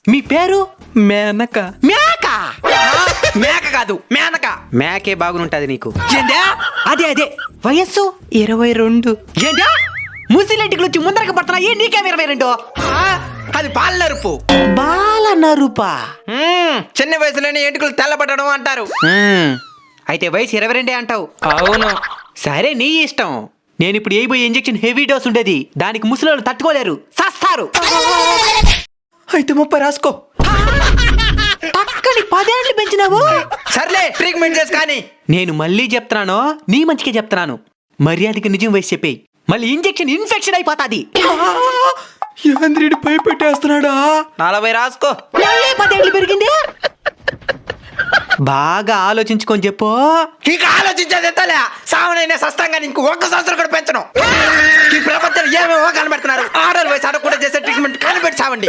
మీ పేరు? మేనక. మేక మేక కాదు మేనక. మేకే బాగుంటది నీకు. ఏంటా? అదే వయస్సు 22. ఏంటా? ముసిలెంటికి వచ్చి ముందరకి పడుతున్నాయి, నీకేం 22? అది పాల నరుపు. బాల నరుపా? చిన్న వయసులోనే ఎంటుకలు తెల్లబడడం అంటారు. అయితే వయసు 22 అంటావు. అవును. సరే నీ ఇష్టం. నేను ఇప్పుడు వేయబోయే ఇంజెక్షన్ హెవీ డోస్ ఉండేది, దానికి ముసలోళ్ళు తట్టుకోలేరు, సస్తారు. అయితే 30 రాసుకో. పక్కని 10 ఏళ్ళు పెంచినావు. సర్లే ట్రీట్మెంట్ చేసి కానీ. నేను మళ్ళీ చెప్తున్నాను, నీ మంచికే చెప్తున్నాను. మర్యాదకి నిజం వయసు చెప్పేయి, మళ్ళీ ఇంజెక్షన్ ఇన్ఫెక్షన్ అయిపోతాది. యాంద్రుడు భయపెట్టేస్తున్నాడా? 40 రాసుకో. 10 ఏళ్ళు పెరిగింది. బాగా ఆలోచించుకొని చెప్పు. ఇక ఆలోచించేది ఎంతలే, సావనైనా సస్తంగా నీకు 1 సంవత్సరం కూడా పెంచను. ఈ ప్రపంచంలో ఏమేమో కనబెడుతున్నారు. 6 వయసు అడగకుండా చేసే ట్రీట్మెంట్ కనిపెట్టి సావండి.